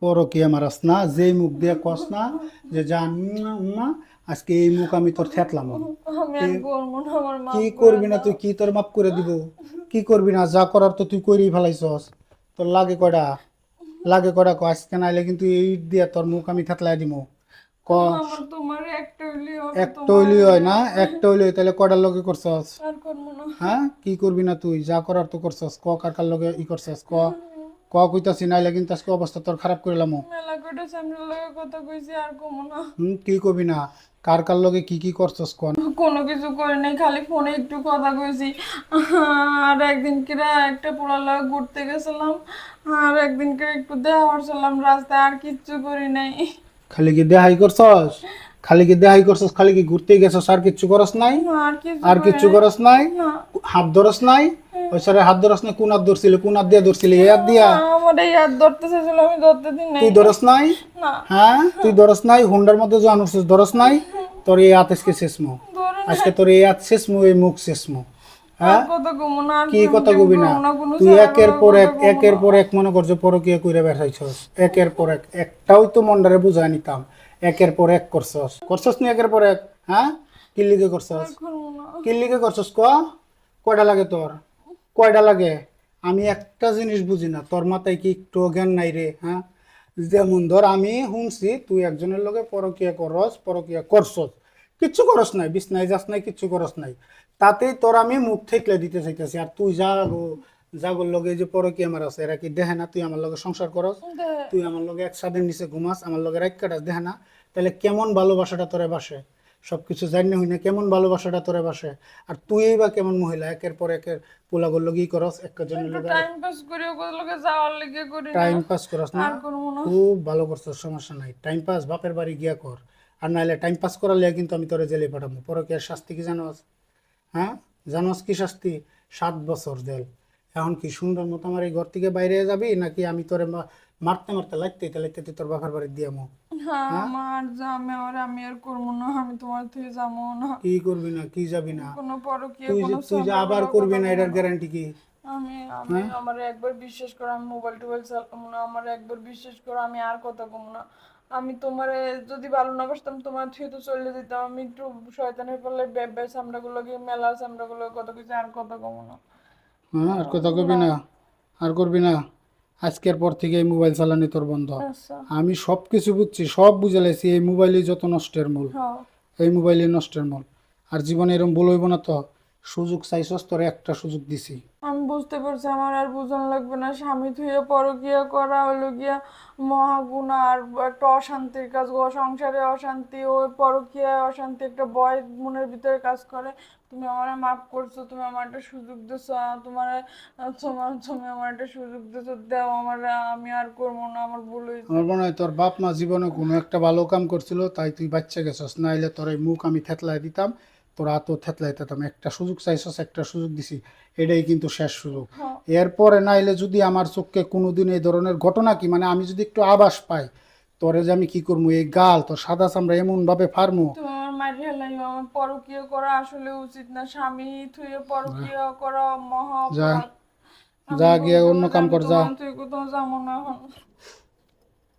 পরকীয়া মারাস না, যেই মুখ দিয়ে কস না যে জান উম্মা আজকে এই মুখ আমি তোর থেতলাম। আমি আর করবো না, আমার কি মাফ করে করবি না দাও। তুই? কি তোর মাফ করে দিব? কি করবি না? যা করার তো তুই করেই ফেলাইছস। তোর লাগে কয়টা? লাগে কয়টা ক? আজকে নাইলে কিন্তু এই ইট দিয়ে তোর মুখ আমি থেতলাই দিব। ক আমার তোমার একটা হইলেই হবে, একটা তোমার হইলি হয় না? একটা হইলি হয়, তাহলে কয়টার লগে করছস? আর করবো না। হ্যাঁ, কি করবি না তুই? যা করার তো করছস। ক কার কার লগে ই করছস? ক ক কইতাছি, নাইলে কিন্তু আজকে অবস্থা তোর খারাপ করিলাম। মেলা কটা সামনের লগে কথা কইছি, আর কমো না। কি করবি না? কার কার লগে কি করছস কোন? কোনো কিছু করে নাই, খালি ফোনে একটু কথা কইছি। আর একদিন কিরা একটা পোলার লগে ঘুরতে গেছিলাম, আর একদিন কিরা একটু দেখা করছিলাম রাস্তায়, আর কিচ্ছু করি নাই। খালি কি দেহাই করছস? খালি কি দেহাই করছস? খালি কি ঘুরতে গেছস? আর কিচ্ছু করস নাই? আর কিছু আর করি কিচ্ছু নাই। করস নাই? না, হাত ধরস নাই? ওই স্যারের হাত ধরস নাই? কোন হাত ধরছিলি? কোন হাত দিয়ে ধরছিলি? এই হাত দিয়া? আমার এই হাত ধরতে চাইছিল, আমি ধরতে দিই নাই। তুই ধরস নাই? না, হ্যাঁ, তুই ধরস নাই? হুন্ডার মধ্যে যে আনুছিস ধরস নাই? তোর এই হাত আজকে শেষমু। ধরে নাই। আজকে তোর এই হাত শেষমু, এই মুখ শেষমু। আর হ্যাঁ, কথা কমো না, আর কি প্রেম কথা টেম কবি না? করবো না, কোনো তুই ছেলের একের লগে পর কথা এক কমো একের না। পর এক মনে করছো পরকীয়া কইরা বেড়াইছস। একের পর এক, একটাও তো মনটারে বুঝাই নিতাম। একের পর এক করছস। করছস নি একের পর এক? হ্যাঁ, কি লিগে করছস? আর করবো না। কি লিগে করছস ক? কয়টা লাগে তোর? কয়টা লাগে? আমি একটা জিনিস বুঝি না, তোর মাথায় কি একটু জ্ঞান নাই রে? হ্যাঁ, যেমন ধর আমি শুনছি তুই একজনের লগে পরকীয়া করস, পরকীয়া করছস, কিচ্ছু করস নাই, বিছনায় যাস নাই, কিচ্ছু করস নাই, তাতেই তোর আমি মুখ থেকলে দিতে চাইতেছি। আর তুই জাগর লগে এই যে পরকীয়া আমার আছে, এরা কি দেখে না তুই আমার লগে সংসার করস? তুই আমার লগে এক ছাদের নিচে ঘুমাস, আমার লগে রাত কাটাস, দেখে না? তাহলে কেমন ভালোবাসাটা তোরে বাসে? সবকিছু জানি হই না কেমন ভালোবাসাটা তোরে বাসে। আর তুই বা কেমন মহিলা, একের পর একের পোলাগর লগেই করস, একজনের একটু লগে টাইম পাস করি, ওগুলো লোকে যাওয়ার লেগে করি না। টাইম পাস করস না? আর করবো না। খুব ভালো করছস, সমস্যা নাই। টাইম পাস বাপের বাড়ি গিয়া কর। আর নাহলে টাইম পাস করার লিগে কিন্তু আমি তোরে জেলে পাঠাবো। পরকীয়ার শাস্তি কি জানোস? হ্যাঁ, জানোস কি শাস্তি? 7 বছর জেল। এখন কি সুন্দর মতো আমার এই ঘর থেকে বাইরে যাবি, নাকি আমি তোরে মারতে মারতে লাইতে লাইতে তোর বাপের বাড়ি দিয়ামো? হ্যাঁ, হ্যাঁ, আমার যা, আমি আর করবো না, আমি তোমার থেকে যাবো না। কি করবি না? কি যাবি না? কোনো পরকীয়া, তুই যে কোনো তুই যে ঝগড়া আবার করার করবি কথা না, বলবো এটার না। গ্যারান্টি কি? আমি হ্যাঁ, আমার একবার বিশ্বাস করো, আমি মোবাইল টোবাইল চালাবো না, আমার একবার বিশ্বাস করো, আমি আর কথা কমো না। আমি তোমারে যদি ভালো না বাসতাম, তোমার থেকে তো চলে যেতাম। আমি একটু শয়তানের পাল্লায় ব্যাব চামড়াগুলো গিয়ে মেলা চামড়াগুলো কথা কিছু, আর কথা কমো না। হ্যাঁ, আর কথা কবি না। না? আর করবি না? আজকের পর থেকে এই মোবাইল চালানি তোর বন্ধ। আচ্ছা। আমি সব কিছু বুঝছি, সব বুঝে লাইছি। এই মোবাইলই যত নষ্টের মূল। হ্যাঁ, এই মোবাইলই নষ্টের মূল। আর জীবনে এরকম ভুল হইব না তো। সুযোগ চাইছস, তোরে একটা সুযোগ দিছি। আমি বুঝতে পারছি, আমার আর বোঝানো লাগবে না। স্বামী থুয়ে পরকিয়া করা হলো গিয়া মহাগুণা, আর একটা অশান্তির কাজ গো। সংসারে অশান্তি, ওই পরকিয়া অশান্তি, একটা ভয় মনের ভিতরে কাজ করে। তুমি আমার মাফ করছো, তুমি আমার একটা সুযোগ দিছো, তুমি আমার একটা সুযোগ দিছো, দাও আমার। আমি আর করবো না, আমার ভুল হয়েছে। আমার মনে হয় তোর বাপ মা জীবনে কোনো একটা ভালো কাম করছিল, তাই তুই বাচ্চা গেছস। নাইলে তোর এই মুখ আমি থেতলাই দিতাম, তোর হাতও থেতলাই দিতাম। একটা সুযোগ চাইছস, একটা সুযোগ দিছি, এটাই কিন্তু শেষ সুযোগ। হ্যাঁ, এরপরে নাইলে যদি আমার চোখে কোনোদিন এই ধরনের ঘটনা, কি মানে আমি যদি একটু আভাস পাই, তোরে যে আমি কি করবো, এই গাল তোর সাদা চামড়া এমন ভাবে ফার্মু। তুমি আমার মারিয়া লাইও। আমার পরকিয়া করা আসলে উচিত না। স্বামী থুয়ে পরকিয়া করা মহা যা, অপরাধ। আমি যা গিয়ে বুঝতে অন্য পারছি, কাম আমি কর, যা। তোমার থেকে কোথাও যাবো না এখন।